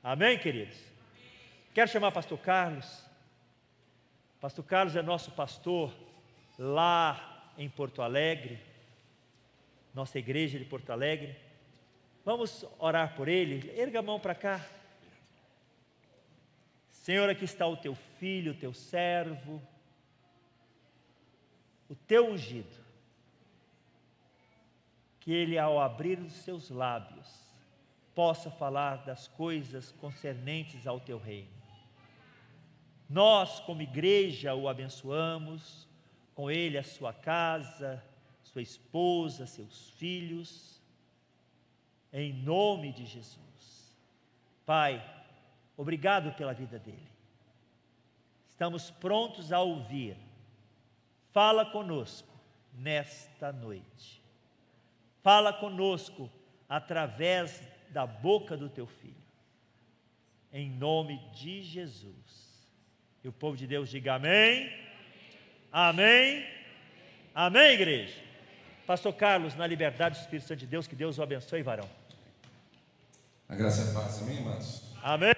Amém, queridos? Quero chamar pastor Carlos. Pastor Carlos é nosso pastor lá em Porto Alegre, nossa igreja de Porto Alegre. Vamos orar por ele. Erga a mão para cá. Senhor, aqui está o teu filho, o teu servo, o teu ungido. Que ele, ao abrir os seus lábios, possa falar das coisas concernentes ao teu reino. Nós, como igreja, o abençoamos, com ele a sua casa, sua esposa, seus filhos, em nome de Jesus. Pai, obrigado pela vida dele. Estamos prontos a ouvir. Fala conosco nesta noite. Fala conosco através da boca do teu filho. Em nome de Jesus. E o povo de Deus diga amém. Amém. Amém, igreja. Pastor Carlos, na liberdade do Espírito Santo de Deus, que Deus o abençoe, varão. A graça e a paz, amém, irmãos? Amém.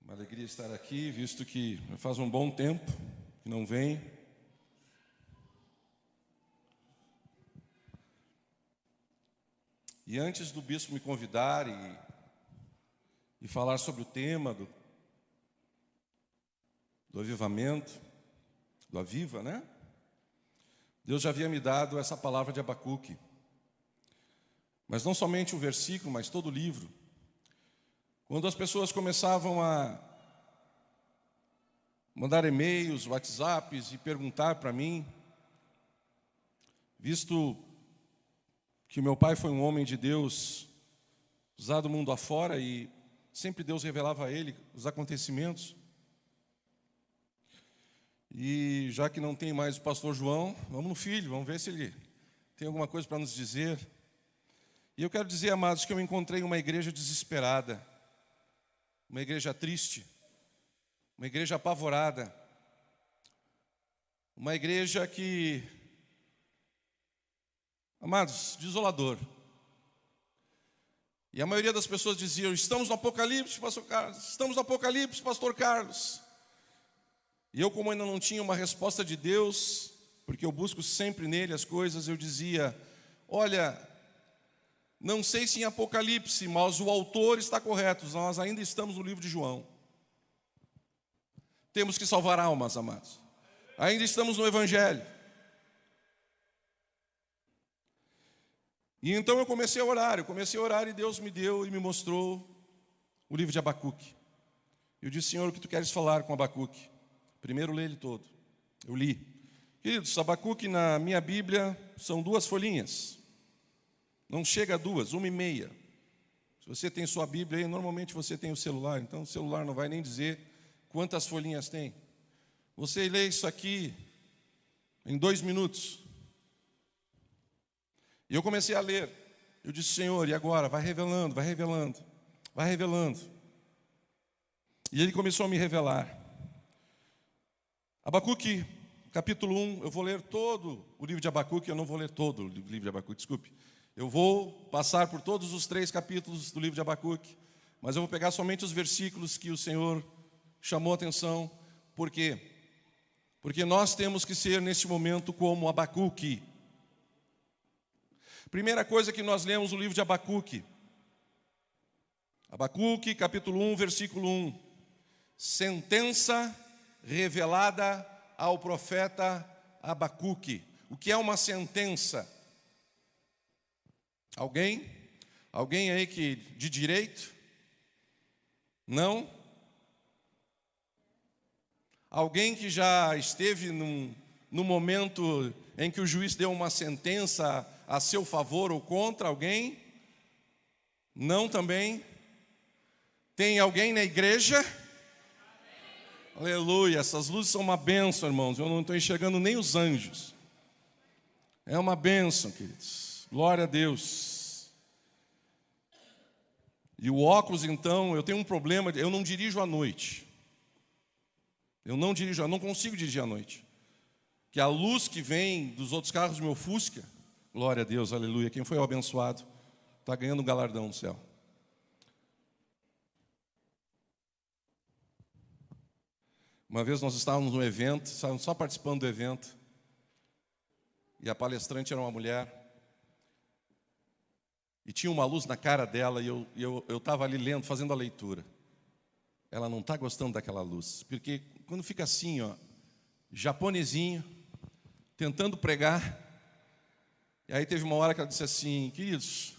Uma alegria estar aqui, visto que faz um bom tempo que não vem. E antes do bispo me convidar e falar sobre o tema do avivamento, do Aviva, né? Deus já havia me dado essa palavra de Abacuque. Mas não somente o versículo, mas todo o livro. Quando as pessoas começavam a mandar e-mails, WhatsApps e perguntar para mim, visto que meu pai foi um homem de Deus, usado mundo afora, e sempre Deus revelava a ele os acontecimentos. E já que não tem mais o pastor João, vamos no filho, vamos ver se ele tem alguma coisa para nos dizer. E eu quero dizer, amados, que eu encontrei uma igreja desesperada, uma igreja triste, uma igreja apavorada, uma igreja que, amados, desolador. E a maioria das pessoas diziam: estamos no Apocalipse, pastor Carlos, estamos no Apocalipse, pastor Carlos. E eu, como ainda não tinha uma resposta de Deus, porque eu busco sempre nele as coisas, eu dizia: olha, não sei se em Apocalipse, mas o autor está correto, nós ainda estamos no livro de João. Temos que salvar almas, amados. Ainda estamos no Evangelho. E então eu comecei a orar e Deus me deu e me mostrou o livro de Abacuque. Eu disse: Senhor, o que tu queres falar com Abacuque? Primeiro lê ele todo. Eu li. Queridos, Abacuque na minha Bíblia são 2 folhinhas. Não chega a 2, 1,5. Se você tem sua Bíblia aí, normalmente você tem o celular, então o celular não vai nem dizer quantas folhinhas tem. Você lê isso aqui em 2 minutos. E eu comecei a ler. Eu disse: Senhor, e agora? Vai revelando, vai revelando, vai revelando. E ele começou a me revelar. Abacuque, capítulo 1, eu vou ler todo o livro de Abacuque, eu não vou ler todo o livro de Abacuque, desculpe. Eu vou passar por todos os 3 capítulos do livro de Abacuque, mas eu vou pegar somente os versículos que o Senhor chamou a atenção. Por quê? Porque nós temos que ser neste momento como Abacuque. Primeira coisa que nós lemos no livro de Abacuque. Abacuque, capítulo 1, versículo 1. Sentença revelada ao profeta Abacuque. O que é uma sentença? Alguém? Alguém aí que de direito? Não? Alguém que já esteve num momento em que o juiz deu uma sentença a seu favor ou contra? Alguém? Não também? Tem alguém na igreja? Aleluia, essas luzes são uma bênção, irmãos. Eu não estou enxergando nem os anjos. É uma bênção, queridos. Glória a Deus. E o óculos, então, eu tenho um problema, eu não dirijo à noite. Eu não consigo dirigir à noite. Que a luz que vem dos outros carros do meu Fusca, glória a Deus, aleluia. Quem foi o abençoado está ganhando um galardão no céu. Uma vez nós estávamos num evento, estávamos só participando do evento, e a palestrante era uma mulher, e tinha uma luz na cara dela, e eu estava ali lendo, fazendo a leitura. Ela não está gostando daquela luz, porque quando fica assim, ó, japonesinho, tentando pregar, e aí teve uma hora que ela disse assim: queridos,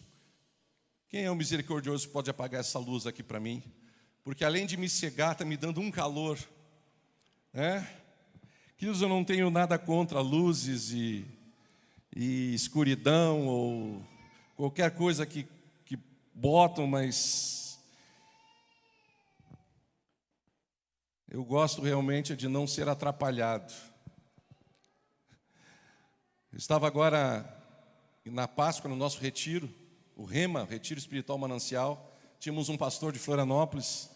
quem é o misericordioso que pode apagar essa luz aqui para mim? Porque além de me cegar, está me dando um calor, né? Queridos, eu não tenho nada contra luzes e escuridão, ou qualquer coisa que botam, mas eu gosto realmente de não ser atrapalhado. Eu estava agora na Páscoa, no nosso retiro, o REMA, Retiro Espiritual Manancial. Tínhamos um pastor de Florianópolis,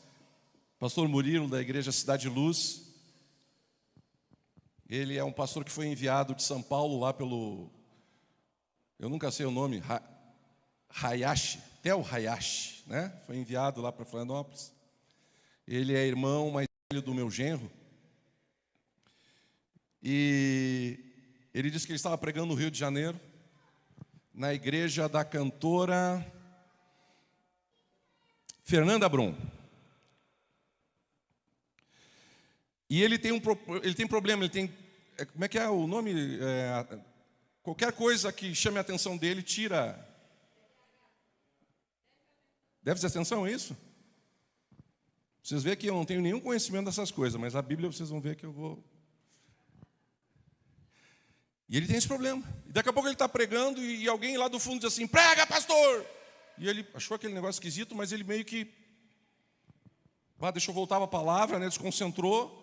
pastor Murilo, da igreja Cidade Luz. Ele é um pastor que foi enviado de São Paulo lá pelo, eu nunca sei o nome, Hayashi, Tel Hayashi, né? Foi enviado lá para Florianópolis. Ele é irmão mais velho do meu genro. E ele disse que ele estava pregando no Rio de Janeiro, na igreja da cantora Fernanda Brum. E ele tem problema, ele tem, como é que é o nome? Qualquer coisa que chame a atenção dele, tira. Déficit de atenção, é isso? Vocês veem que eu não tenho nenhum conhecimento dessas coisas, mas a Bíblia vocês vão ver que eu vou. E ele tem esse problema. E daqui a pouco ele está pregando e alguém lá do fundo diz assim: prega, pastor! E ele achou aquele negócio esquisito, mas ele meio que deixou voltar a palavra, né? Desconcentrou.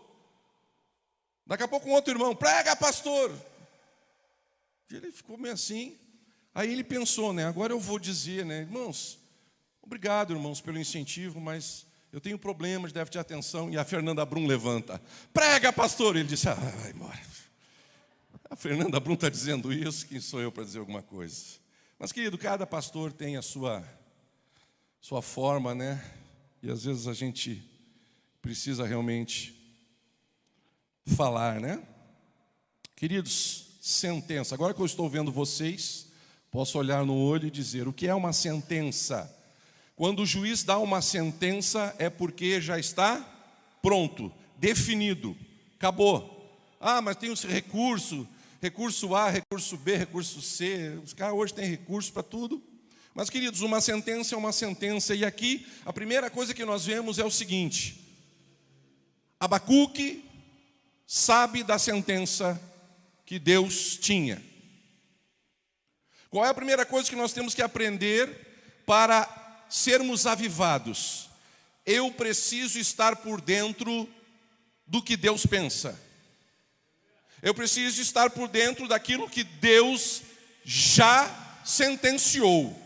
Daqui a pouco um outro irmão: prega, pastor! E ele ficou meio assim. Aí ele pensou, né? Agora eu vou dizer, né? Irmãos, obrigado, irmãos, pelo incentivo, mas eu tenho problemas de déficit de atenção. E a Fernanda Brum levanta: prega, pastor! E ele disse: vai embora. A Fernanda Brum está dizendo isso, quem sou eu para dizer alguma coisa? Mas, querido, cada pastor tem a sua forma, né? E às vezes a gente precisa realmente falar, né? Queridos, sentença. Agora que eu estou vendo vocês, posso olhar no olho e dizer: o que é uma sentença? Quando o juiz dá uma sentença, é porque já está pronto, definido, acabou. Mas tem os recurso A, recurso B, recurso C. Os caras hoje têm recurso para tudo. Mas, queridos, uma sentença é uma sentença. E aqui, a primeira coisa que nós vemos é o seguinte: Abacuque sabe da sentença que Deus tinha. Qual é a primeira coisa que nós temos que aprender para sermos avivados? Eu preciso estar por dentro do que Deus pensa. Eu preciso estar por dentro daquilo que Deus já sentenciou.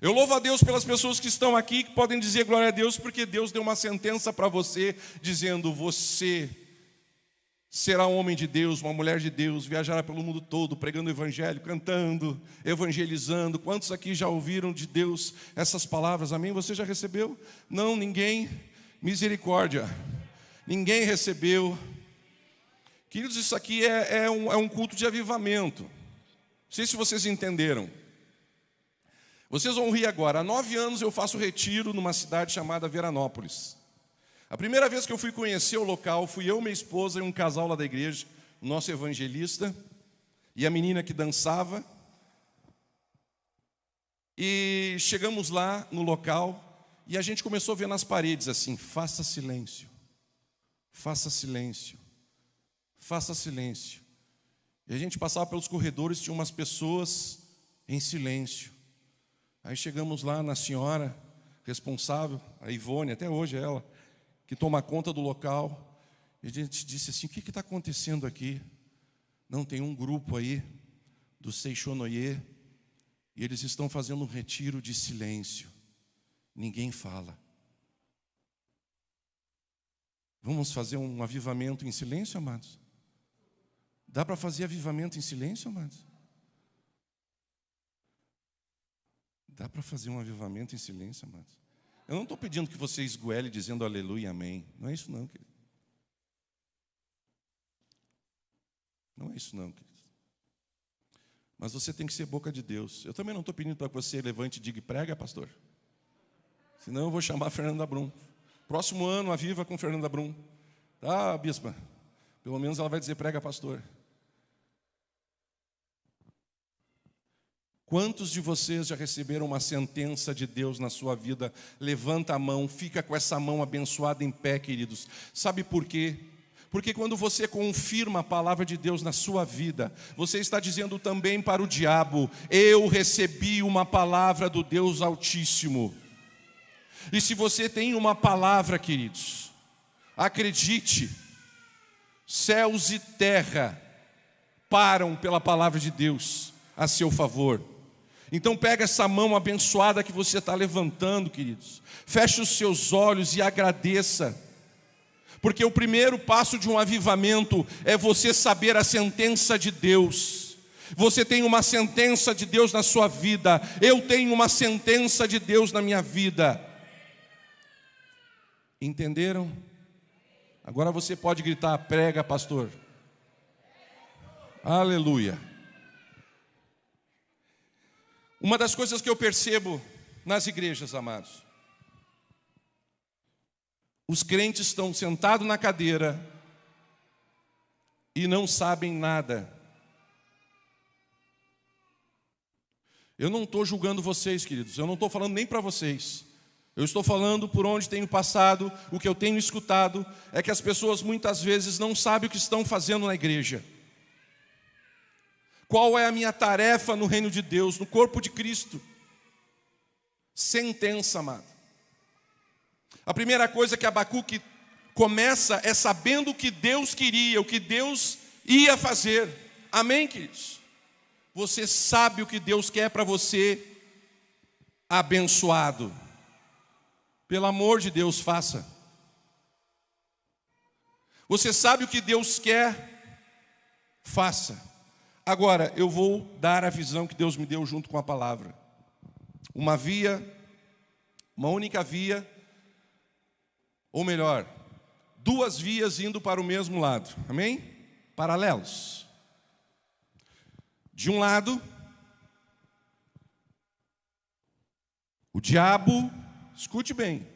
Eu louvo a Deus pelas pessoas que estão aqui, que podem dizer glória a Deus, porque Deus deu uma sentença para você, dizendo: você será um homem de Deus, uma mulher de Deus, viajará pelo mundo todo, pregando o evangelho, cantando, evangelizando. Quantos aqui já ouviram de Deus essas palavras? Amém? Você já recebeu? Não, ninguém. Misericórdia. Ninguém recebeu. Queridos, isso aqui é um culto de avivamento. Não sei se vocês entenderam. Vocês vão rir agora. Há 9 anos eu faço retiro numa cidade chamada Veranópolis. A primeira vez que eu fui conhecer o local, fui eu, minha esposa e um casal lá da igreja, o nosso evangelista e a menina que dançava. E chegamos lá no local e a gente começou a ver nas paredes assim: faça silêncio, faça silêncio. Faça silêncio. E a gente passava pelos corredores, tinha umas pessoas em silêncio. Aí chegamos lá na senhora responsável, a Ivone, até hoje é ela, que toma conta do local. E a gente disse assim: o que está acontecendo aqui? Não, tem um grupo aí do Seixonoye e eles estão fazendo um retiro de silêncio. Ninguém fala. Vamos fazer um avivamento em silêncio, amados? Dá para fazer avivamento em silêncio, amados? Dá para fazer um avivamento em silêncio, amados? Eu não estou pedindo que você esgoele dizendo aleluia, amém. Não é isso não, querido. Não é isso não, queridos. Mas você tem que ser boca de Deus. Eu também não estou pedindo para que você levante e diga, prega, pastor. Senão eu vou chamar a Fernanda Brum. Próximo ano, a Viva com Fernanda Brum. Tá, bispa? Pelo menos ela vai dizer, prega, pastor. Quantos de vocês já receberam uma sentença de Deus na sua vida? Levanta a mão, fica com essa mão abençoada em pé, queridos. Sabe por quê? Porque quando você confirma a palavra de Deus na sua vida, você está dizendo também para o diabo, eu recebi uma palavra do Deus Altíssimo. E se você tem uma palavra, queridos, acredite, céus e terra param pela palavra de Deus a seu favor. Então pega essa mão abençoada que você está levantando, queridos, feche os seus olhos e agradeça. Porque o primeiro passo de um avivamento é você saber a sentença de Deus. Você tem uma sentença de Deus na sua vida. Eu tenho uma sentença de Deus na minha vida. Entenderam? Agora você pode gritar, prega, pastor. Aleluia. Uma das coisas que eu percebo nas igrejas, amados, os crentes estão sentados na cadeira e não sabem nada. Eu não estou julgando vocês, queridos. Eu não estou falando nem para vocês. Eu estou falando por onde tenho passado. O que eu tenho escutado é que as pessoas muitas vezes não sabem o que estão fazendo na igreja. Qual é a minha tarefa no reino de Deus, no corpo de Cristo? Sentença, amado. A primeira coisa que Abacuque começa é sabendo o que Deus queria, o que Deus ia fazer. Amém, queridos? Você sabe o que Deus quer para você, abençoado. Pelo amor de Deus, faça. Você sabe o que Deus quer, faça. Agora, eu vou dar a visão que Deus me deu junto com a palavra. Uma via, uma única via, ou melhor, duas vias indo para o mesmo lado, amém? Paralelos. De um lado, o diabo, escute bem,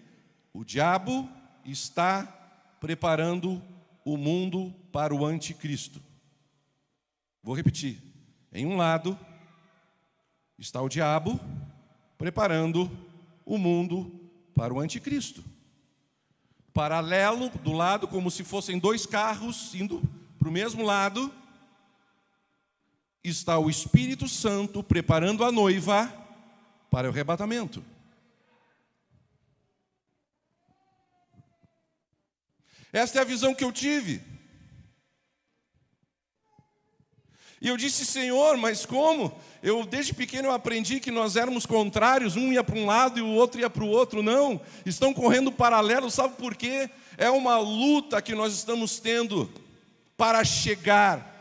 o diabo está preparando o mundo para o anticristo. Vou repetir, em um lado está o diabo preparando o mundo para o anticristo. Paralelo, do lado, como se fossem dois carros indo para o mesmo lado, está o Espírito Santo preparando a noiva para o arrebatamento. Esta é a visão que eu tive. E eu disse, Senhor, mas como? Desde pequeno eu aprendi que nós éramos contrários, um ia para um lado e o outro ia para o outro. Não, estão correndo paralelo, sabe por quê? É uma luta que nós estamos tendo para chegar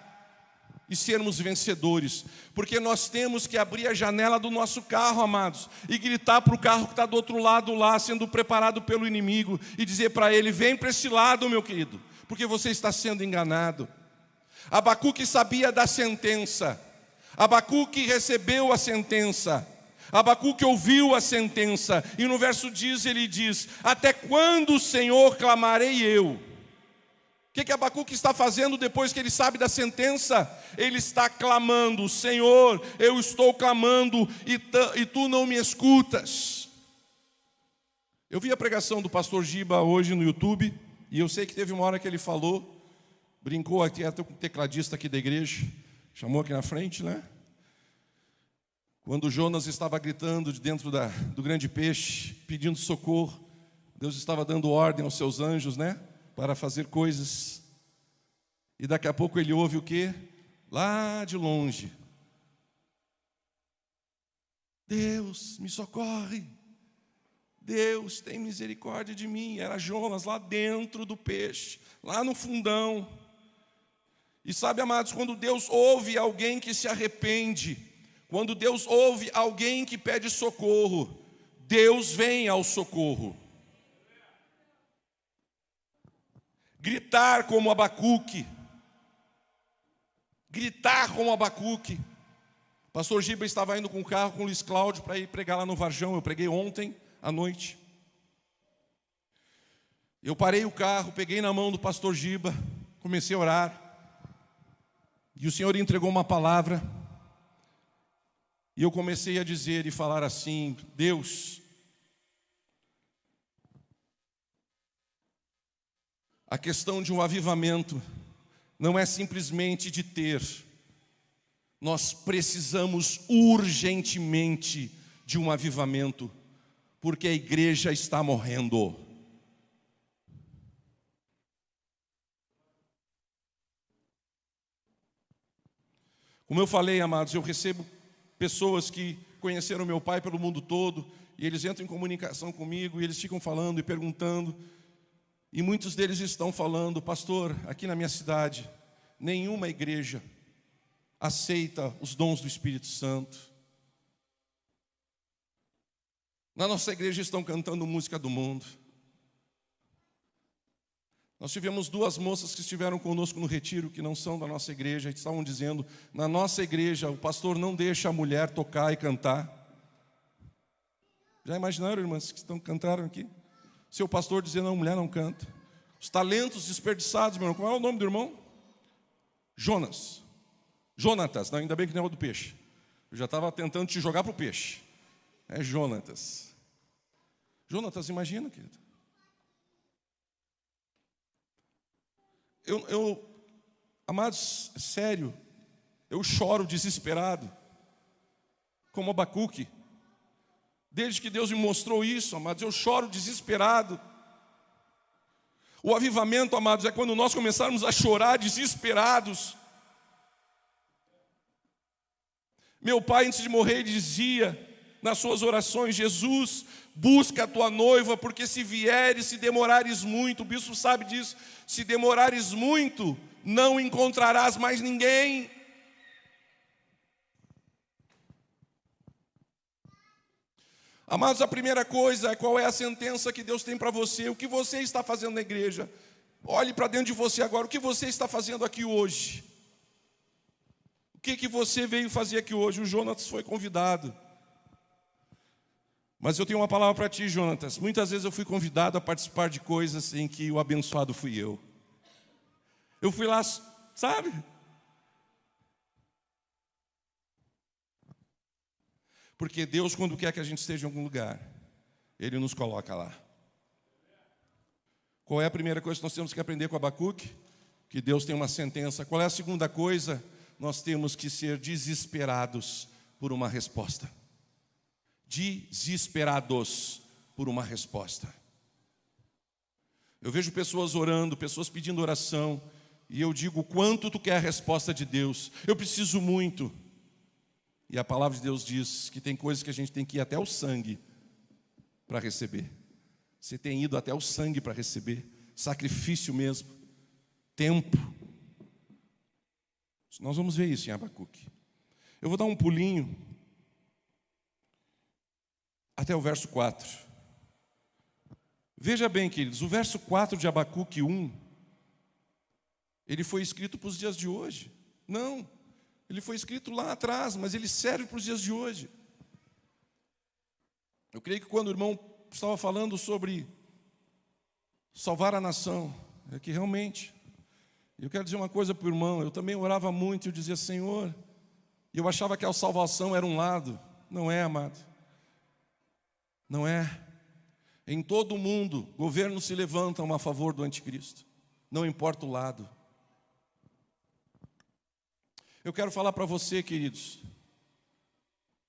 e sermos vencedores. Porque nós temos que abrir a janela do nosso carro, amados, e gritar para o carro que está do outro lado lá, sendo preparado pelo inimigo, e dizer para ele, vem para esse lado, meu querido, porque você está sendo enganado. Abacuque sabia da sentença. Abacuque recebeu a sentença. Abacuque ouviu a sentença. E no verso ele diz, até quando, Senhor, clamarei eu? O que Abacuque está fazendo depois que ele sabe da sentença? Ele está clamando, Senhor, eu estou clamando e tu não me escutas. Eu vi a pregação do pastor Giba hoje no YouTube, e eu sei que teve uma hora que ele falou, brincou aqui, até com o tecladista aqui da igreja, chamou aqui na frente, né? Quando Jonas estava gritando de dentro do grande peixe, pedindo socorro, Deus estava dando ordem aos seus anjos, né? Para fazer coisas. E daqui a pouco ele ouve o quê? Lá de longe. Deus, me socorre. Deus, tem misericórdia de mim. Era Jonas lá dentro do peixe, lá no fundão. E sabe, amados, quando Deus ouve alguém que se arrepende, quando Deus ouve alguém que pede socorro, Deus vem ao socorro. Gritar como Abacuque, gritar como Abacuque. Pastor Giba estava indo com o carro com o Luiz Cláudio para ir pregar lá no Varjão. Eu preguei ontem à noite. Eu parei o carro, peguei na mão do pastor Giba, comecei a orar. E o Senhor entregou uma palavra. E eu comecei a dizer e falar assim: Deus, a questão de um avivamento não é simplesmente de ter. Nós precisamos urgentemente de um avivamento, porque a igreja está morrendo. Como eu falei, amados, eu recebo pessoas que conheceram meu pai pelo mundo todo, e eles entram em comunicação comigo, e eles ficam falando e perguntando, e muitos deles estão falando: pastor, aqui na minha cidade, nenhuma igreja aceita os dons do Espírito Santo. Na nossa igreja estão cantando música do mundo. Nós tivemos 2 moças que estiveram conosco no retiro, que não são da nossa igreja, e estavam dizendo: na nossa igreja o pastor não deixa a mulher tocar e cantar. Já imaginaram, irmãs, que cantaram aqui? Seu pastor dizendo: não, mulher não canta. Os talentos desperdiçados, meu irmão. Qual é o nome do irmão? Jonatas, não, ainda bem que não é o do peixe. Eu já estava tentando te jogar para o peixe. É Jonatas. Jonatas, imagina, querido. Amados, sério, eu choro desesperado, como Abacuque. Desde que Deus me mostrou isso, amados, eu choro desesperado. O avivamento, amados, é quando nós começarmos a chorar desesperados. Meu pai, antes de morrer, dizia nas suas orações: Jesus, busca a tua noiva, porque se vieres, se demorares muito, o bispo sabe disso, se demorares muito, não encontrarás mais ninguém. Amados, a primeira coisa é: qual é a sentença que Deus tem para você? O que você está fazendo na igreja? Olhe para dentro de você agora. O que você está fazendo aqui hoje? O que você veio fazer aqui hoje? O Jonatas foi convidado. Mas eu tenho uma palavra para ti, Jonatas. Muitas vezes eu fui convidado a participar de coisas em que o abençoado fui eu. Eu fui lá, sabe? Porque Deus, quando quer que a gente esteja em algum lugar, Ele nos coloca lá. Qual é a primeira coisa que nós temos que aprender com Abacuque? Que Deus tem uma sentença. Qual é a segunda coisa? Nós temos que ser desesperados por uma resposta. Desesperados por uma resposta. Eu vejo pessoas orando, pessoas pedindo oração, e eu digo: quanto tu quer a resposta de Deus? Eu preciso muito. E a palavra de Deus diz que tem coisas que a gente tem que ir até o sangue para receber. Você tem ido até o sangue para receber, sacrifício mesmo, tempo. Nós vamos ver isso em Abacuque. Eu vou dar um pulinho até o verso 4. Veja bem, queridos, o verso 4 de Abacuque 1, ele foi escrito para os dias de hoje. Não, ele foi escrito lá atrás, mas ele serve para os dias de hoje. Eu creio que quando o irmão estava falando sobre salvar a nação, é que realmente, eu quero dizer uma coisa para o irmão, eu também orava muito, eu dizia: Senhor, e eu achava que a salvação era um lado. Não é, amado. Não é. Em todo o mundo, governos se levantam a favor do anticristo. Não importa o lado. Eu quero falar para você, queridos.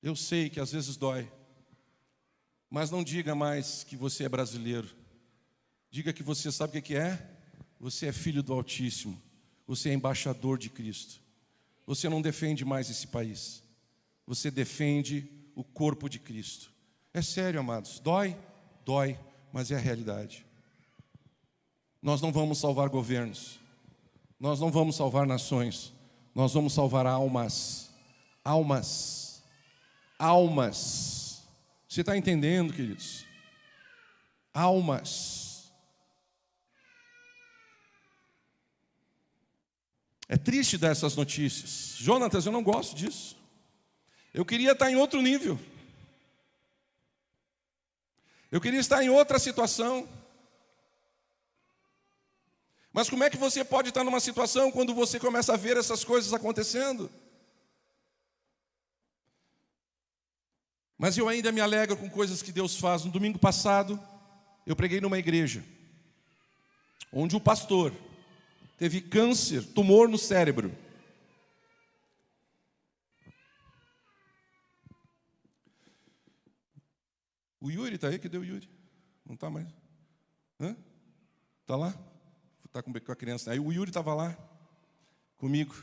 Eu sei que às vezes dói. Mas não diga mais que você é brasileiro. Diga que você sabe o que é? Você é filho do Altíssimo. Você é embaixador de Cristo. Você não defende mais esse país. Você defende o corpo de Cristo. É sério, amados. Dói? Dói, mas é a realidade. Nós não vamos salvar governos. Nós não vamos salvar nações. Nós vamos salvar almas. Almas. Almas. Você está entendendo, queridos? Almas. É triste dar essas notícias. Jonatas, eu não gosto disso. Eu queria estar em outro nível. Eu queria estar em outra situação. Mas como é que você pode estar numa situação quando você começa a ver essas coisas acontecendo? Mas eu ainda me alegro com coisas que Deus faz. No domingo passado, eu preguei numa igreja, onde o pastor teve câncer, tumor no cérebro. O Yuri está aí? Cadê o Yuri? Não está mais? Está lá? Está com a criança. Aí o Yuri estava lá comigo.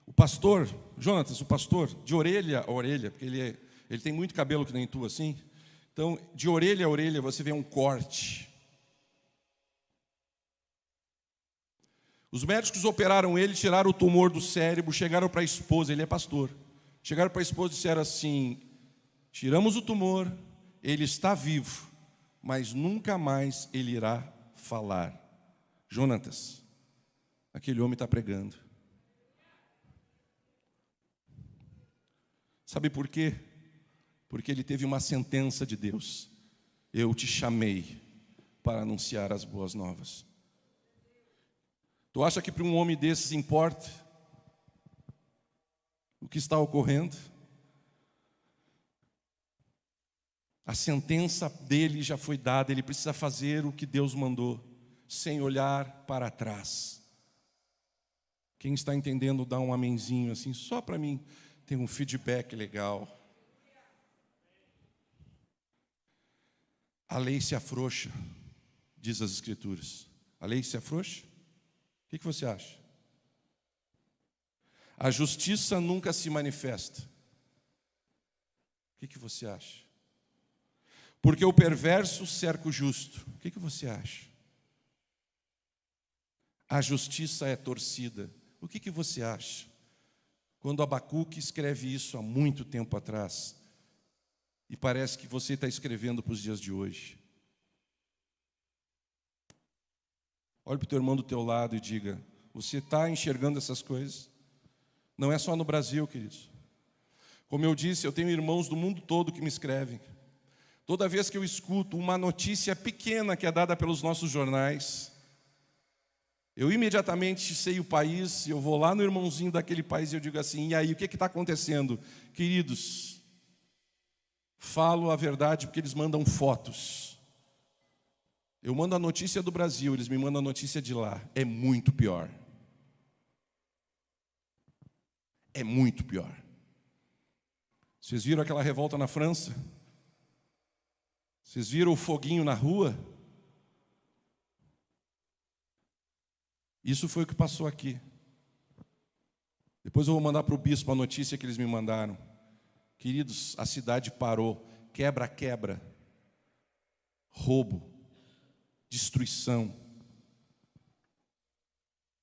O pastor, Jonatas, o pastor, de orelha a orelha, porque ele tem muito cabelo que nem tu assim. Então, de orelha a orelha, você vê um corte. Os médicos operaram ele, tiraram o tumor do cérebro, chegaram para a esposa, ele é pastor. Chegaram para a esposa e disseram assim: tiramos o tumor, ele está vivo, mas nunca mais ele irá falar. Jonatas, aquele homem está pregando. Sabe por quê? Porque ele teve uma sentença de Deus. Eu te chamei para anunciar as boas novas. Tu acha que para um homem desses importa o que está ocorrendo? A sentença dele já foi dada, ele precisa fazer o que Deus mandou, sem olhar para trás. Quem está entendendo, dá um amenzinho assim, só para mim ter um feedback legal. A lei se afrouxa, diz as Escrituras. A lei se afrouxa? O que você acha? A justiça nunca se manifesta. O que você acha? Porque o perverso cerca o justo. O que você acha? A justiça é torcida. O que você acha? Quando Abacuque escreve isso há muito tempo atrás, e parece que você está escrevendo para os dias de hoje. Olhe para o teu irmão do teu lado e diga: você está enxergando essas coisas? Não é só no Brasil, queridos. Como eu disse, eu tenho irmãos do mundo todo que me escrevem. Toda vez que eu escuto uma notícia pequena que é dada pelos nossos jornais, eu imediatamente sei o país, eu vou lá no irmãozinho daquele país e eu digo assim: e aí, o que está acontecendo? Queridos, falo a verdade porque eles mandam fotos. Eu mando a notícia do Brasil, eles me mandam a notícia de lá. É muito pior. É muito pior. Vocês viram aquela revolta na França? Vocês viram o foguinho na rua? Isso foi o que passou aqui. Depois eu vou mandar para o bispo a notícia que eles me mandaram. Queridos, a cidade parou. Quebra, roubo, destruição.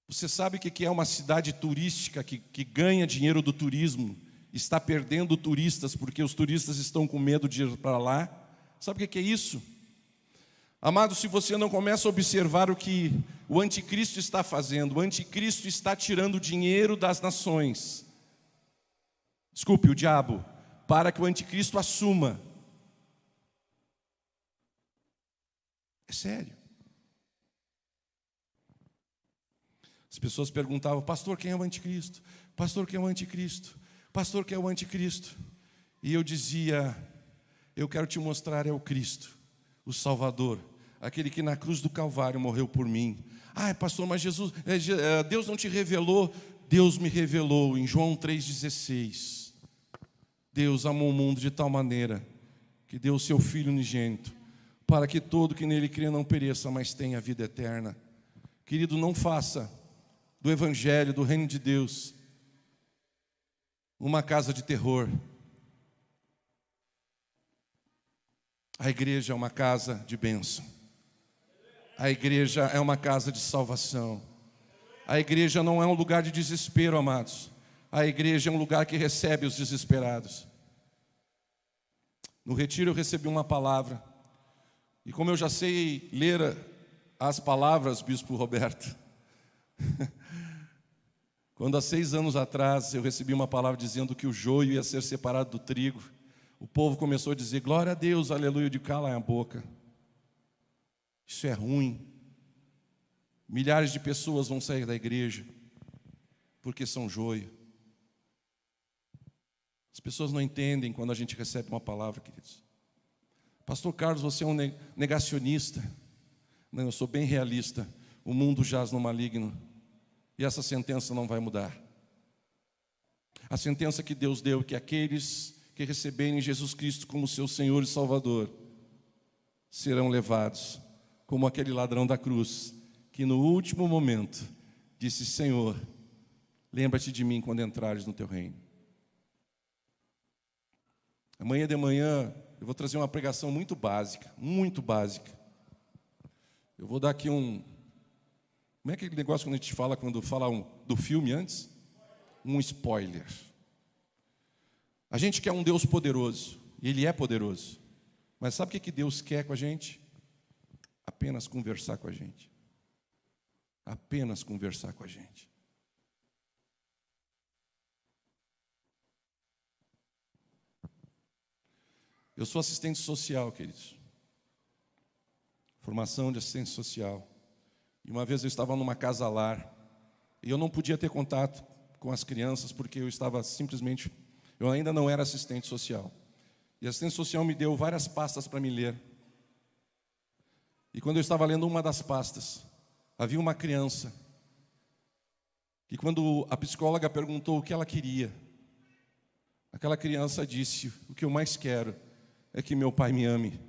Você sabe o que é uma cidade turística que ganha dinheiro do turismo, está perdendo turistas porque os turistas estão com medo de ir para lá? Sabe o que é isso? Amado, se você não começa a observar o que o anticristo está fazendo, o anticristo está tirando dinheiro das nações. Desculpe, o diabo, para que o anticristo assuma. É sério. As pessoas perguntavam: pastor, quem é o anticristo? Pastor, quem é o anticristo? Pastor, quem é o anticristo? E eu dizia: eu quero te mostrar, é o Cristo, o Salvador, aquele que na cruz do Calvário morreu por mim. Ah, pastor, mas Deus não te revelou? Deus me revelou em João 3,16. Deus amou o mundo de tal maneira que deu o seu Filho unigênito, para que todo que nele crê não pereça, mas tenha vida eterna. Querido, não faça do Evangelho, do Reino de Deus, uma casa de terror. A igreja é uma casa de bênção. A igreja é uma casa de salvação. A igreja não é um lugar de desespero, amados. A igreja é um lugar que recebe os desesperados. No retiro eu recebi uma palavra. E como eu já sei ler as palavras, Bispo Roberto, Quando há 6 anos atrás eu recebi uma palavra dizendo que o joio ia ser separado do trigo, o povo começou a dizer, glória a Deus, aleluia, eu digo, cala a boca. Isso é ruim. Milhares de pessoas vão sair da igreja porque são joio. As pessoas não entendem quando a gente recebe uma palavra, queridos. Pastor Carlos, você é um negacionista. Não, eu sou bem realista. O mundo jaz no maligno. E essa sentença não vai mudar. A sentença que Deus deu, que aqueles que receberem Jesus Cristo como seu Senhor e Salvador serão levados, como aquele ladrão da cruz, que no último momento disse, Senhor, lembra-te de mim quando entrares no teu reino. Amanhã de manhã eu vou trazer uma pregação muito básica, muito básica. Eu vou dar aqui como é aquele negócio quando a gente fala, quando fala do filme antes? Um spoiler. A gente quer um Deus poderoso, e Ele é poderoso. Mas sabe o que Deus quer com a gente? Apenas conversar com a gente. Apenas conversar com a gente. Eu sou assistente social, queridos. Formação de assistente social. E uma vez eu estava numa casa-lar, e eu não podia ter contato com as crianças, porque eu ainda não era assistente social. E a assistente social me deu várias pastas para me ler. E quando eu estava lendo uma das pastas, havia uma criança, e quando a psicóloga perguntou o que ela queria, aquela criança disse, o que eu mais quero é que meu pai me ame.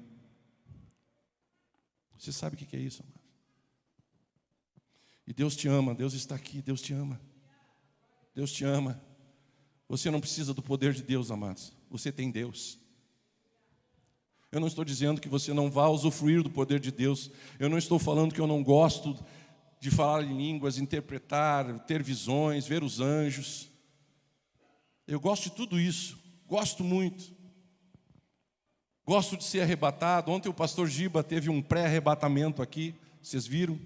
Você sabe o que é isso, amado? E Deus te ama, Deus está aqui, Deus te ama. Deus te ama. Você não precisa do poder de Deus, amados. Você tem Deus. Eu não estou dizendo que você não vá usufruir do poder de Deus. Eu não estou falando que eu não gosto de falar em línguas, interpretar, ter visões, ver os anjos. Eu gosto de tudo isso. Gosto muito. Gosto de ser arrebatado. Ontem o pastor Giba teve um pré-arrebatamento aqui. Vocês viram?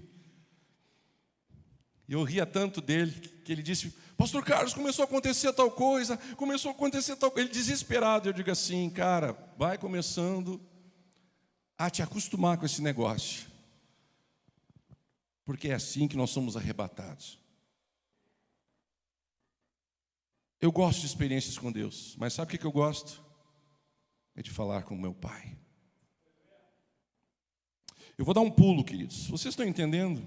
E eu ria tanto dele, que ele disse, pastor Carlos, começou a acontecer tal coisa, começou a acontecer tal coisa. Ele desesperado, eu digo assim, cara, vai começando a te acostumar com esse negócio. Porque é assim que nós somos arrebatados. Eu gosto de experiências com Deus, mas sabe o que eu gosto? É de falar com o meu Pai. Eu vou dar um pulo, queridos. Vocês estão entendendo?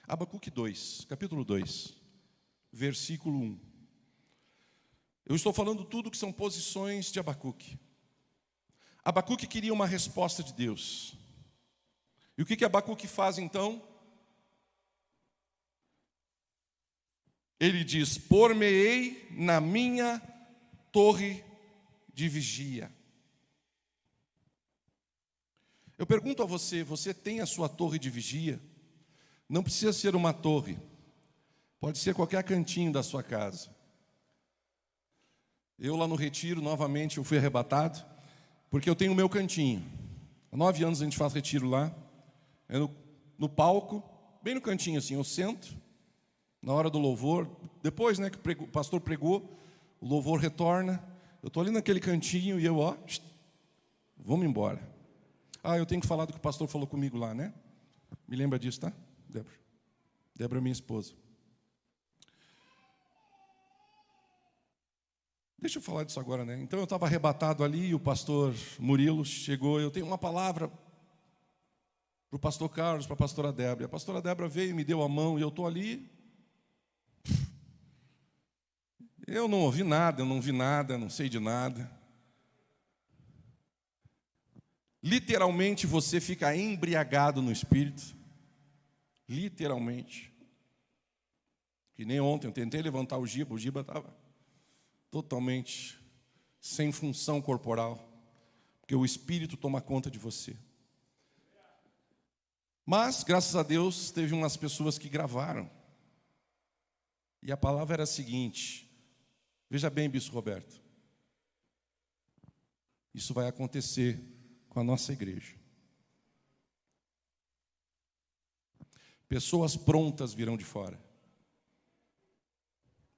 Abacuque 2, capítulo 2, versículo 1. Eu estou falando tudo que são posições de Abacuque. Abacuque queria uma resposta de Deus. E o que Abacuque faz então? Ele diz, por-me-ei na minha torre de vigia. Eu pergunto a você, você tem a sua torre de vigia? Não precisa ser uma torre, pode ser qualquer cantinho da sua casa. Eu lá no retiro, novamente, eu fui arrebatado, porque eu tenho o meu cantinho. Há 9 anos a gente faz retiro lá, é no palco, bem no cantinho assim, eu sento, na hora do louvor, depois que o pastor pregou, o louvor retorna, eu estou ali naquele cantinho e eu, vamos embora. Eu tenho que falar do que o pastor falou comigo lá, né? Me lembra disso, tá? Débora é minha esposa. Deixa eu falar disso agora, né? Então eu estava arrebatado ali, e o pastor Murilo chegou, eu tenho uma palavra para o pastor Carlos, para a pastora Débora. A pastora Débora veio e me deu a mão, e eu estou ali. Eu não ouvi nada, eu não vi nada, não sei de nada. Literalmente você fica embriagado no Espírito. Literalmente. Que nem ontem, eu tentei levantar o Giba estava totalmente sem função corporal, porque o Espírito toma conta de você. Mas, graças a Deus, teve umas pessoas que gravaram. E a palavra era a seguinte, veja bem, Bispo Roberto, isso vai acontecer com a nossa igreja. Pessoas prontas virão de fora.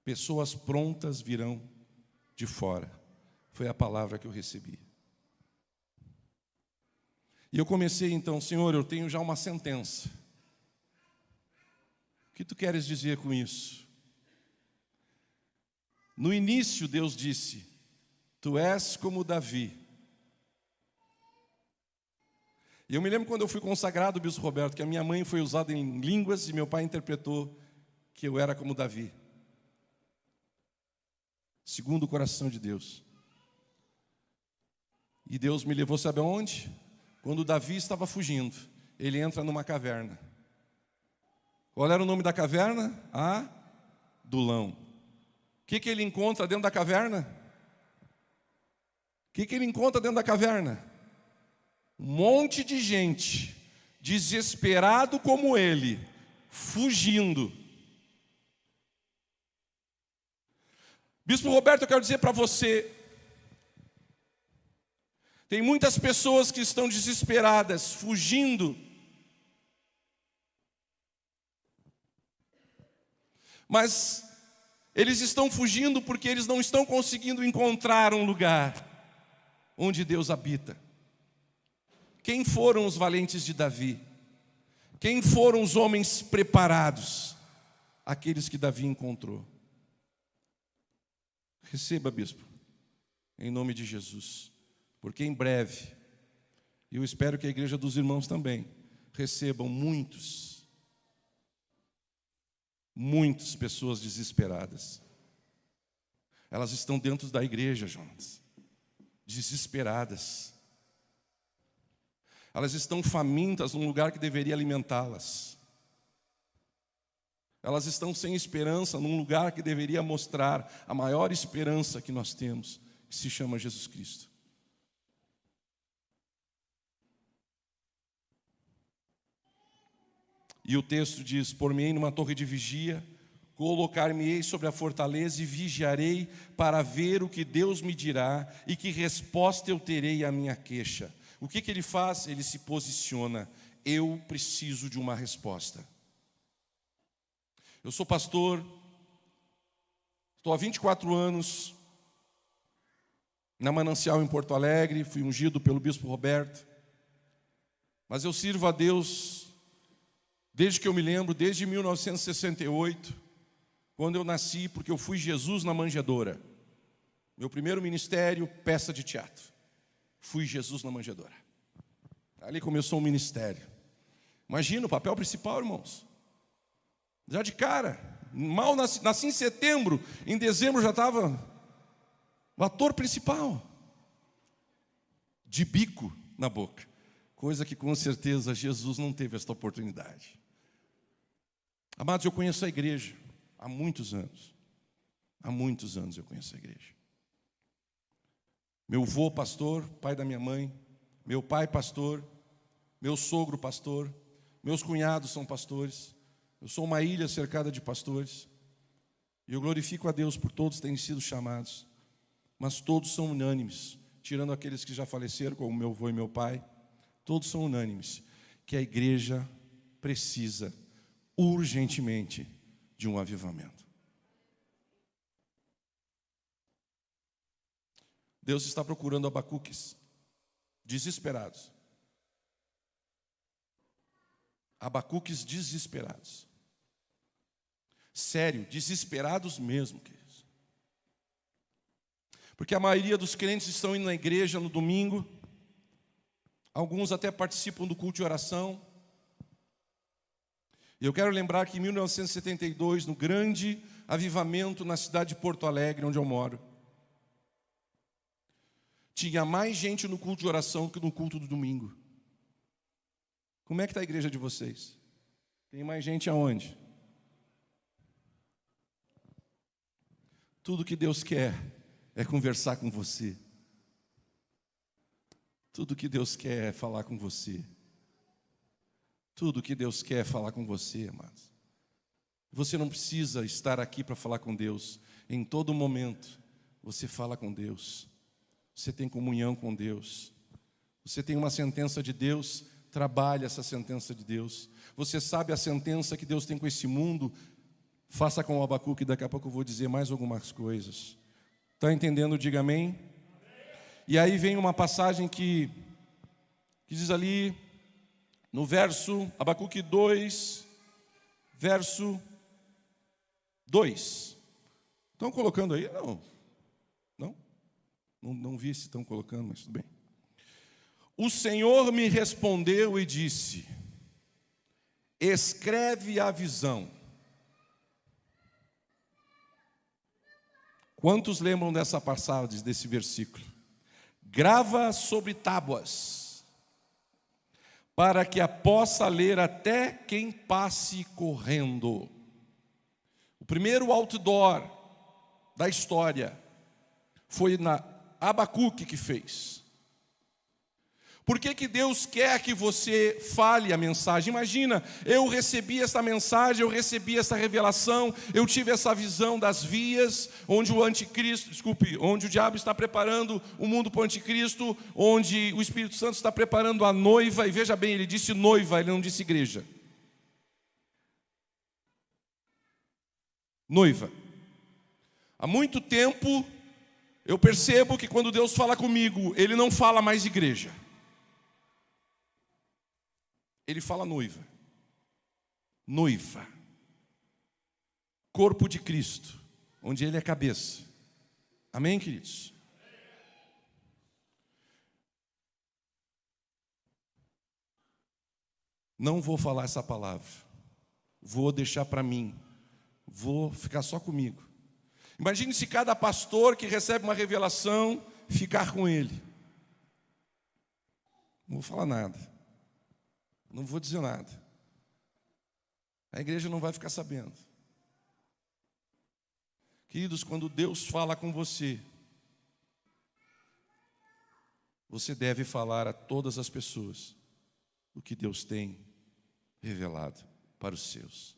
Pessoas prontas virão de fora. Foi a palavra que eu recebi. E eu comecei então, Senhor, eu tenho já uma sentença. O que tu queres dizer com isso? No início Deus disse, tu és como Davi. E eu me lembro quando eu fui consagrado, Bispo Roberto, que a minha mãe foi usada em línguas e meu pai interpretou que eu era como Davi. Segundo o coração de Deus. E Deus me levou, sabe aonde? Quando Davi estava fugindo, ele entra numa caverna. Qual era o nome da caverna? Adulão. O que ele encontra dentro da caverna? O que ele encontra dentro da caverna? Um monte de gente, desesperado como ele, fugindo. Bispo Roberto, eu quero dizer para você, tem muitas pessoas que estão desesperadas, fugindo. Mas eles estão fugindo porque eles não estão conseguindo encontrar um lugar onde Deus habita. Quem foram os valentes de Davi? Quem foram os homens preparados? Aqueles que Davi encontrou. Receba, bispo, em nome de Jesus, porque em breve, e eu espero que a igreja dos irmãos também, recebam muitas pessoas desesperadas. Elas estão dentro da igreja, Jonas, desesperadas. Elas estão famintas num lugar que deveria alimentá-las. Elas estão sem esperança num lugar que deveria mostrar a maior esperança que nós temos, que se chama Jesus Cristo. E o texto diz, por-me-ei numa torre de vigia, colocar-me-ei sobre a fortaleza e vigiarei para ver o que Deus me dirá e que resposta eu terei à minha queixa. O que ele faz? Ele se posiciona. Eu preciso de uma resposta. Eu sou pastor, estou há 24 anos na Manancial em Porto Alegre, fui ungido pelo Bispo Roberto, mas eu sirvo a Deus desde que eu me lembro, desde 1968, quando eu nasci, porque eu fui Jesus na manjedoura. Meu primeiro ministério, peça de teatro. Fui Jesus na manjedoura. Ali começou o ministério. Imagina o papel principal, irmãos. Já de cara, mal nasci em setembro, em dezembro já estava o ator principal. De bico na boca. Coisa que com certeza Jesus não teve esta oportunidade. Amados, eu conheço a igreja há muitos anos. Há muitos anos eu conheço a igreja. Meu avô pastor, pai da minha mãe, meu pai pastor, meu sogro pastor, meus cunhados são pastores. Eu sou uma ilha cercada de pastores. E eu glorifico a Deus por todos terem sido chamados. Mas todos são unânimes, tirando aqueles que já faleceram, como meu avô e meu pai. Todos são unânimes, que a igreja precisa urgentemente de um avivamento. Deus está procurando abacuques desesperados. Abacuques desesperados. Sério, desesperados mesmo, queridos. Porque a maioria dos crentes estão indo na igreja no domingo. Alguns até participam do culto de oração. E eu quero lembrar que em 1972, no grande avivamento na cidade de Porto Alegre, onde eu moro, tinha mais gente no culto de oração que no culto do domingo. Como é que está a igreja de vocês? Tem mais gente aonde? Tudo que Deus quer é conversar com você. Tudo que Deus quer é falar com você. Tudo que Deus quer é falar com você, amados. Você não precisa estar aqui para falar com Deus. Em todo momento, você fala com Deus. Você tem comunhão com Deus. Você tem uma sentença de Deus trabalhe essa sentença de Deus. Você sabe a sentença que Deus tem com esse mundo? Faça com o Abacuque, daqui a pouco eu vou dizer mais algumas coisas. Está entendendo? Diga amém. E aí vem uma passagem que diz ali, no verso, Abacuque 2, verso 2. Estão colocando aí? Não vi se estão colocando, mas tudo bem. O Senhor me respondeu e disse: escreve a visão. Quantos lembram dessa passagem, desse versículo? Grava sobre tábuas, para que a possa ler até quem passe correndo. O primeiro outdoor da história foi na Abacuque que fez. Por que Deus quer que você fale a mensagem? Imagina, eu recebi essa mensagem, eu recebi essa revelação, eu tive essa visão das vias, onde onde o diabo está preparando o mundo para o anticristo, onde o Espírito Santo está preparando a noiva, e veja bem, ele disse noiva, ele não disse igreja. Noiva. Há muito tempo, eu percebo que quando Deus fala comigo, Ele não fala mais igreja. Ele fala noiva. Noiva. Corpo de Cristo, onde Ele é cabeça. Amém, queridos? Não vou falar essa palavra. Vou deixar para mim. Vou ficar só comigo. Imagine se cada pastor que recebe uma revelação ficar com ele. Não vou falar nada. Não vou dizer nada. A igreja não vai ficar sabendo. Queridos, quando Deus fala com você, você deve falar a todas as pessoas o que Deus tem revelado para os seus.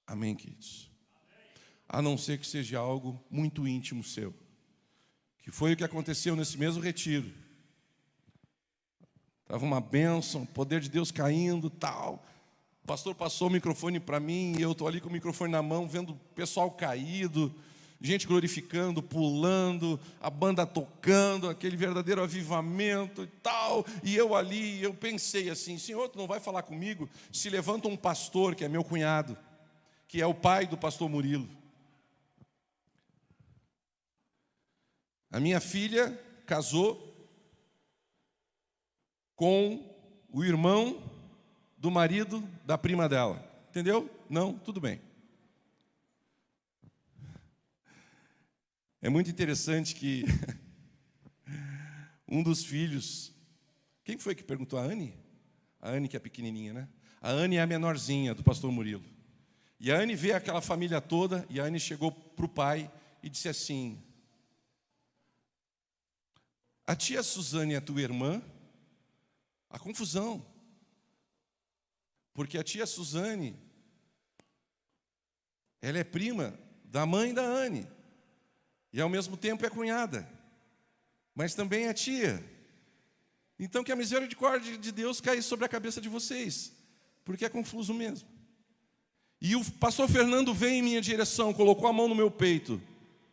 Amém, queridos? A não ser que seja algo muito íntimo seu, que foi o que aconteceu nesse mesmo retiro. Estava uma bênção, o poder de Deus caindo, tal. O pastor passou o microfone para mim, e eu estou ali com o microfone na mão, vendo o pessoal caído, gente glorificando, pulando, a banda tocando, aquele verdadeiro avivamento e tal. E eu ali, eu pensei assim: Senhor, tu não vai falar comigo? Se levanta um pastor, que é meu cunhado, que é o pai do pastor Murilo. A minha filha casou com o irmão do marido da prima dela. Entendeu? Não? Tudo bem. É muito interessante que um dos filhos... Quem foi que perguntou? A Anne? A Anne, que é pequenininha, né? A Anne é a menorzinha do pastor Murilo. E a Anne vê aquela família toda, e a Anne chegou para o pai e disse assim: a tia Suzane é tua irmã? A confusão. Porque a tia Suzane, ela é prima da mãe da Anne. E ao mesmo tempo é cunhada. Mas também é tia. Então que a misericórdia de Deus caia sobre a cabeça de vocês. Porque é confuso mesmo. E o pastor Fernando veio em minha direção, colocou a mão no meu peito.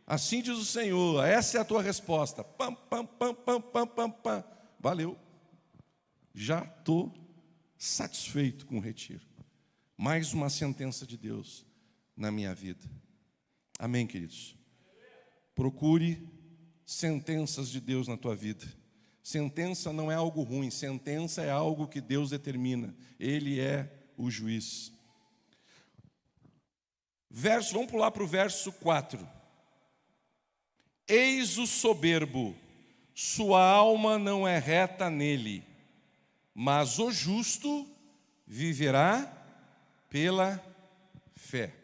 Assim diz o Senhor, essa é a tua resposta. Pam, pam, pam, pam, pam, pam, pam. Valeu. Já estou satisfeito com o retiro. Mais uma sentença de Deus na minha vida. Amém, queridos? Procure sentenças de Deus na tua vida. Sentença não é algo ruim, sentença é algo que Deus determina. Ele é o juiz. Vamos pular para o verso 4. Eis o soberbo, sua alma não é reta nele, mas o justo viverá pela fé.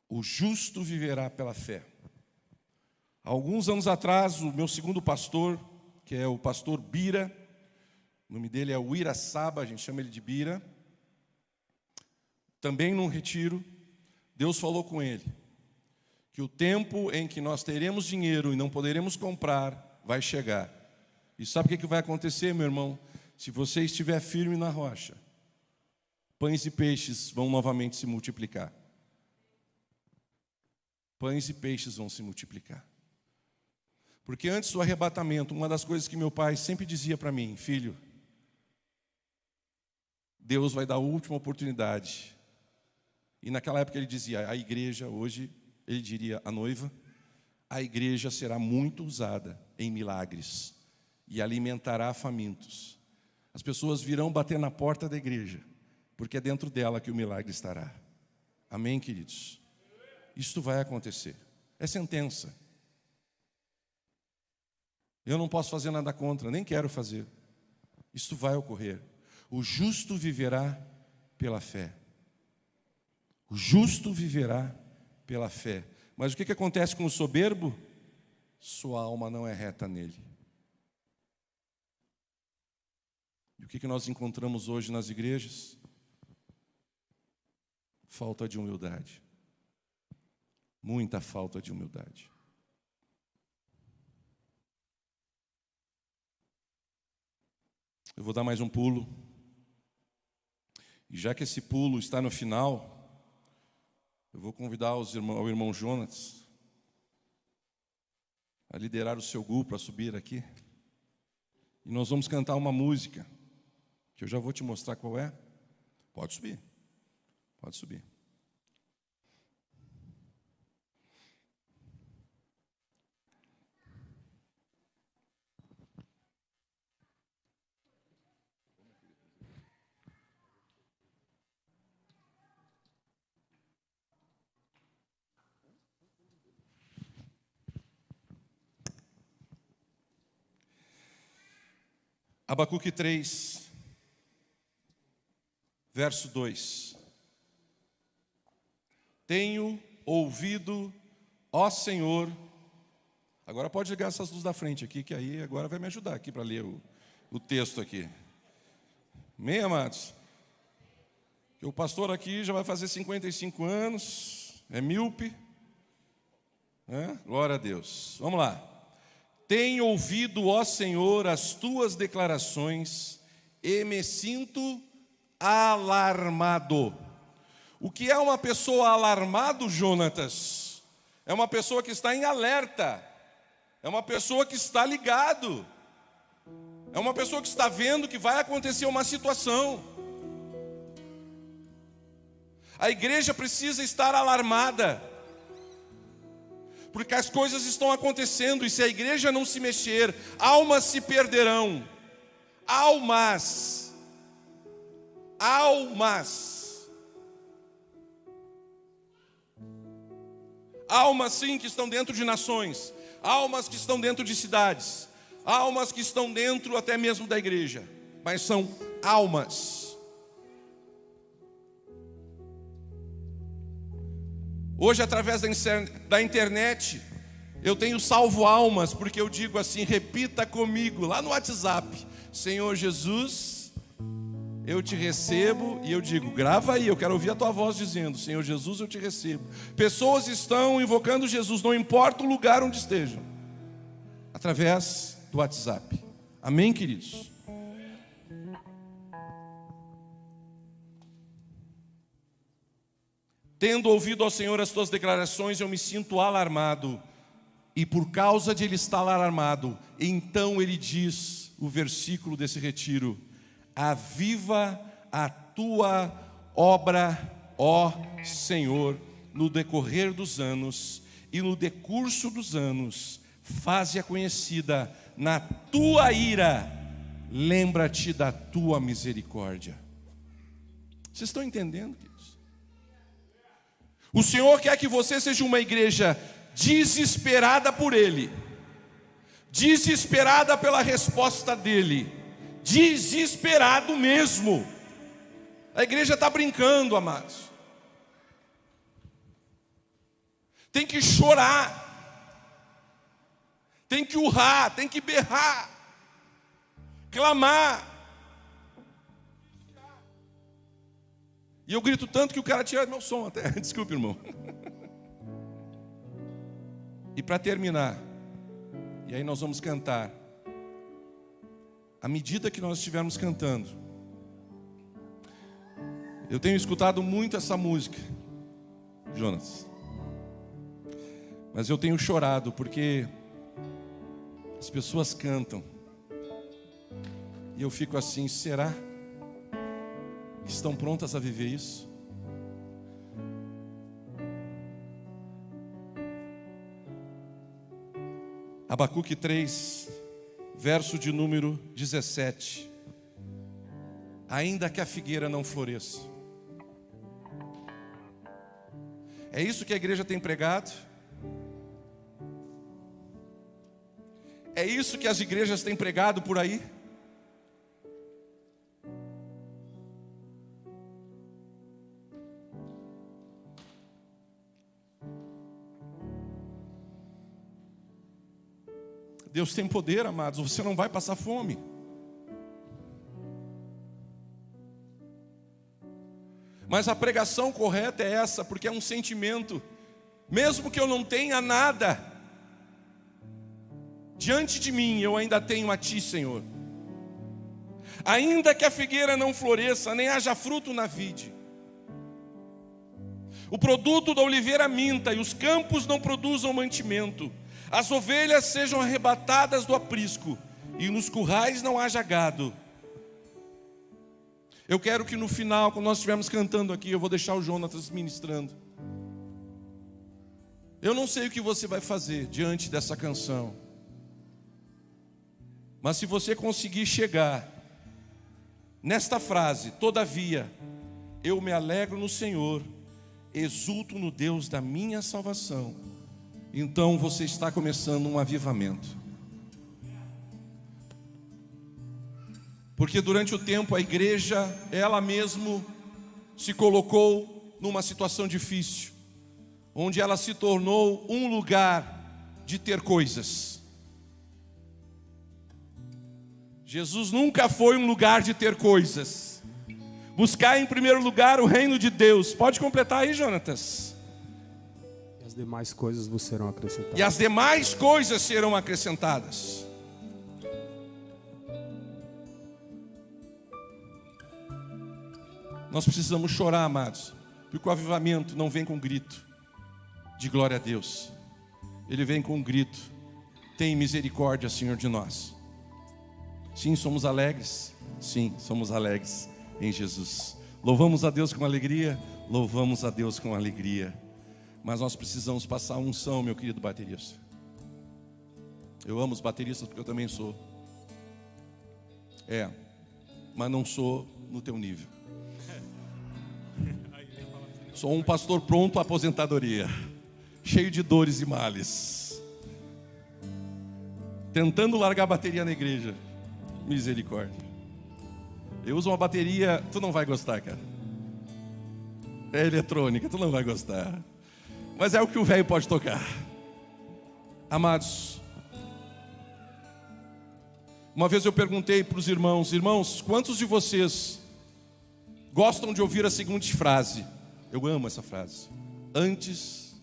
O justo viverá pela fé. Alguns anos atrás, o meu segundo pastor, que é o pastor Bira, o nome dele é o Iraçaba, a gente chama ele de Bira, também num retiro, Deus falou com ele, que o tempo em que nós teremos dinheiro e não poderemos comprar, vai chegar. E sabe o que vai acontecer, meu irmão? Se você estiver firme na rocha, pães e peixes vão novamente se multiplicar. Pães e peixes vão se multiplicar. Porque antes do arrebatamento, uma das coisas que meu pai sempre dizia para mim: filho, Deus vai dar a última oportunidade. E naquela época ele dizia, a igreja, hoje ele diria a noiva, a igreja será muito usada em milagres e alimentará famintos. As pessoas virão bater na porta da igreja, porque é dentro dela que o milagre estará. Amém, queridos? Isto vai acontecer. É sentença. Eu não posso fazer nada contra, nem quero fazer. Isto vai ocorrer. O justo viverá pela fé. O justo viverá pela fé. Mas o que acontece com o soberbo? Sua alma não é reta nele. E o que nós encontramos hoje nas igrejas? Falta de humildade. Muita falta de humildade. Eu vou dar mais um pulo. E já que esse pulo está no final, eu vou convidar o irmão Jonas a liderar o seu grupo, a subir aqui. E nós vamos cantar uma música, que eu já vou te mostrar qual é. Pode subir. Pode subir. Abacuque 3, verso 2. Tenho ouvido, ó Senhor. Agora pode ligar essas luzes da frente aqui, que aí agora vai me ajudar aqui para ler o texto aqui. Amém, amados? O pastor aqui já vai fazer 55 anos, é míope. Glória a Deus. Vamos lá. Tenho ouvido, ó Senhor, as tuas declarações e me sinto alarmado. O que é uma pessoa alarmado, Jonatas? É uma pessoa que está em alerta. É uma pessoa que está ligado. É uma pessoa que está vendo que vai acontecer uma situação. A igreja precisa estar alarmada, porque as coisas estão acontecendo, e se a igreja não se mexer, almas se perderão. Almas. Almas sim que estão dentro de nações, almas que estão dentro de cidades, almas que estão dentro até mesmo da igreja, mas são almas. Hoje, através da internet, eu tenho salvo almas, porque eu digo assim, repita comigo, lá no WhatsApp: Senhor Jesus, eu te recebo. E eu digo, grava aí, eu quero ouvir a tua voz dizendo: Senhor Jesus, eu te recebo. Pessoas estão invocando Jesus, não importa o lugar onde estejam, através do WhatsApp. Amém, queridos? Tendo ouvido ao Senhor as tuas declarações, eu me sinto alarmado. E por causa de ele estar alarmado, então ele diz, o versículo desse retiro: aviva a tua obra, ó Senhor, no decorrer dos anos, e no decurso dos anos, faze-a conhecida. Na tua ira, lembra-te da tua misericórdia. Vocês estão entendendo, queridos? O Senhor quer que você seja uma igreja desesperada por Ele, desesperada pela resposta dEle, desesperado mesmo. A igreja está brincando, amados. Tem que chorar, tem que urrar, tem que berrar, clamar. E eu grito tanto que o cara tira meu som até. Desculpe, irmão. E para terminar, e aí nós vamos cantar, à medida que nós estivermos cantando, eu tenho escutado muito essa música, Jonas, mas eu tenho chorado porque as pessoas cantam e eu fico assim: será que estão prontas a viver isso? Abacuque 3, verso de número 17. Ainda que a figueira não floresça. É isso que a igreja tem pregado? É isso que as igrejas têm pregado por aí? Deus tem poder, amados, você não vai passar fome. Mas a pregação correta é essa, porque é um sentimento. Mesmo que eu não tenha nada diante de mim, eu ainda tenho a Ti, Senhor. Ainda que a figueira não floresça, nem haja fruto na vide, o produto da oliveira minta e os campos não produzam mantimento, as ovelhas sejam arrebatadas do aprisco e nos currais não haja gado. Eu quero que no final, quando nós estivermos cantando aqui, eu vou deixar o Jonatas ministrando. Eu não sei o que você vai fazer diante dessa canção, mas se você conseguir chegar nesta frase: todavia, eu me alegro no Senhor, exulto no Deus da minha salvação, então você está começando um avivamento. Porque durante o tempo a igreja, ela mesmo se colocou numa situação difícil, onde ela se tornou um lugar de ter coisas. Jesus nunca foi um lugar de ter coisas. Buscar em primeiro lugar o reino de Deus. Pode completar aí, Jonatas. E as demais coisas vos serão acrescentadas. E as demais coisas serão acrescentadas. Nós precisamos chorar, amados, porque o avivamento não vem com grito de glória a Deus. Ele vem com um grito: tem misericórdia, Senhor, de nós. Sim, somos alegres. Sim, somos alegres em Jesus. Louvamos a Deus com alegria. Louvamos a Deus com alegria. Mas nós precisamos passar a unção, meu querido baterista. Eu amo os bateristas porque eu também sou. Mas não sou no teu nível. Sou um pastor pronto à aposentadoria, cheio de dores e males, tentando largar a bateria na igreja. Misericórdia. Eu uso uma bateria, tu não vai gostar, cara. É eletrônica, tu não vai gostar. Mas é o que o velho pode tocar. Amados, uma vez eu perguntei para os irmãos: irmãos, quantos de vocês gostam de ouvir a seguinte frase? Eu amo essa frase: antes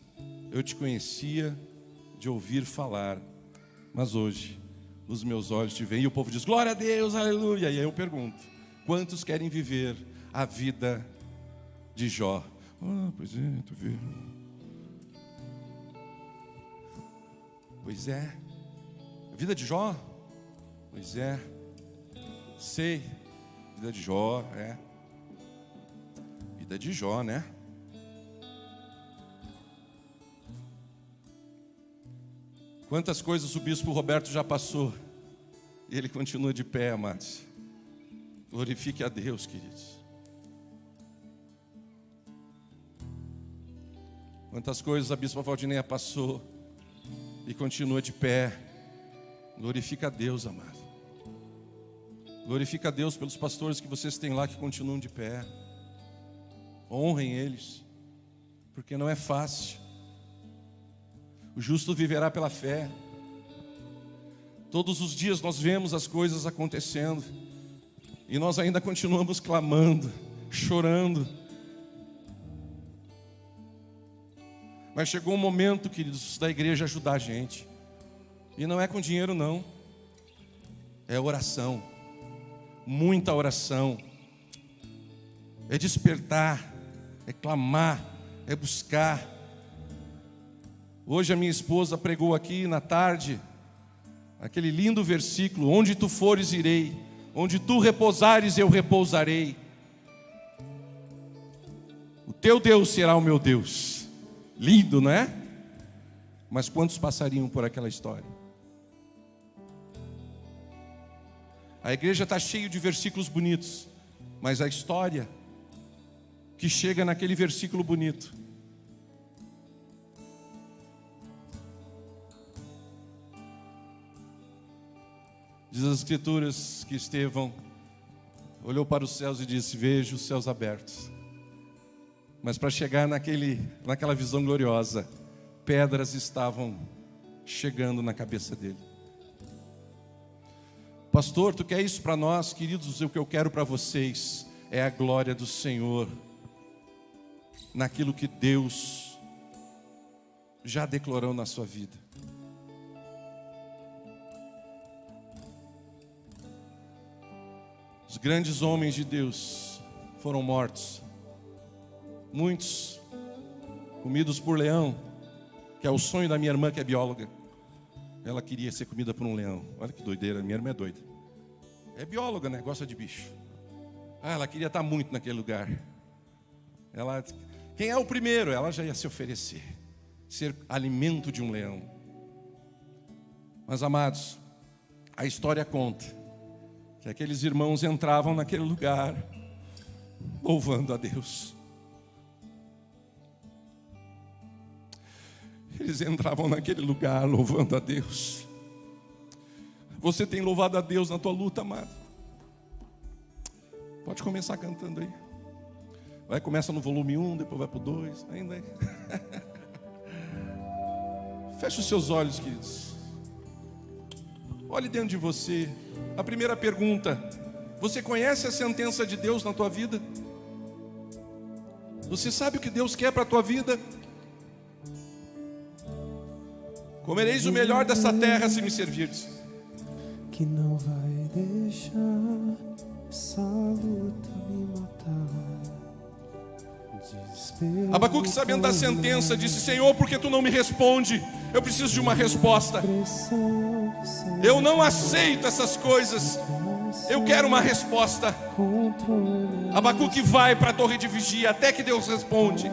eu te conhecia de ouvir falar, mas hoje os meus olhos te veem. E o povo diz: glória a Deus, aleluia. E aí eu pergunto: quantos querem viver a vida de Jó? Pois é, tu vê. Pois é. A vida de Jó? Pois é. Sei. Vida de Jó, é. Vida de Jó, né? Quantas coisas o bispo Roberto já passou e ele continua de pé, amados. Glorifique a Deus, queridos. Quantas coisas a bispa Valdineia passou e continua de pé. Glorifica a Deus, amado. Glorifica a Deus pelos pastores que vocês têm lá que continuam de pé. Honrem eles, porque não é fácil. O justo viverá pela fé. Todos os dias nós vemos as coisas acontecendo e nós ainda continuamos clamando, chorando. Mas chegou um momento, queridos, da igreja ajudar a gente. E não é com dinheiro não, é oração. muita oração, é despertar, é clamar, é buscar. Hoje a minha esposa pregou aqui na tarde aquele lindo versículo: onde tu fores irei, onde tu repousares eu repousarei. O teu Deus será o meu Deus. Lindo, não é? Mas quantos passariam por aquela história? A igreja está cheia de versículos bonitos, mas a história que chega naquele versículo bonito, diz as Escrituras que Estevão olhou para os céus e disse: vejo os céus abertos. Mas para chegar naquela visão gloriosa, pedras estavam chegando na cabeça dele. Pastor, tu quer isso para nós? Queridos, o que eu quero para vocês é a glória do Senhor naquilo que Deus já declarou na sua vida. Os grandes homens de Deus foram mortos, muitos comidos por leão, que é o sonho da minha irmã, que é bióloga. Ela queria ser comida por um leão. Olha que doideira, minha irmã é doida. É bióloga, né? Gosta de bicho. Ela queria estar muito naquele lugar. Quem é o primeiro? Ela já ia se oferecer, ser alimento de um leão. Mas, amados, a história conta que aqueles irmãos entravam naquele lugar louvando a Deus. Eles entravam naquele lugar louvando a Deus. Você tem louvado a Deus na tua luta, amado? Pode começar cantando aí. Começa no volume 1, depois vai para o 2. Ainda aí. Feche os seus olhos, queridos. Olhe dentro de você. A primeira pergunta: você conhece a sentença de Deus na tua vida? Você sabe o que Deus quer para a tua vida? Comereis o melhor dessa terra se me servirdes. Que não vai deixar essa luta me matar. Abacuque, sabendo da sentença, disse: Senhor, por que tu não me responde? Eu preciso de uma resposta. Eu não aceito essas coisas. Eu quero uma resposta. Abacuque vai para a torre de vigia até que Deus responde.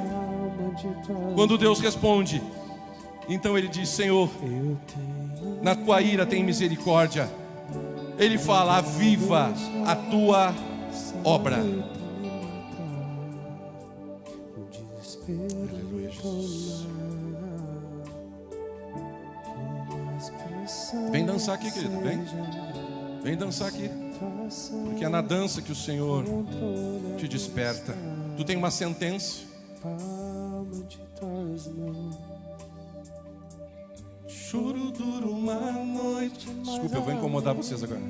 Quando Deus responde, então ele diz: Senhor, na tua ira tem misericórdia. Ele fala: aviva a tua obra. Aleluia, Jesus. Vem dançar aqui, querido, vem dançar aqui, porque é na dança que o Senhor te desperta. Tu tem uma sentença. Choro duro uma noite. Desculpa, eu vou incomodar vocês agora.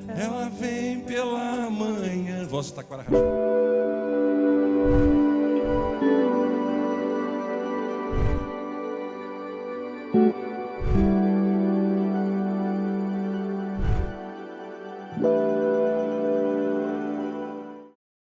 Ela vem pela manhã. Voz de taquara rachada.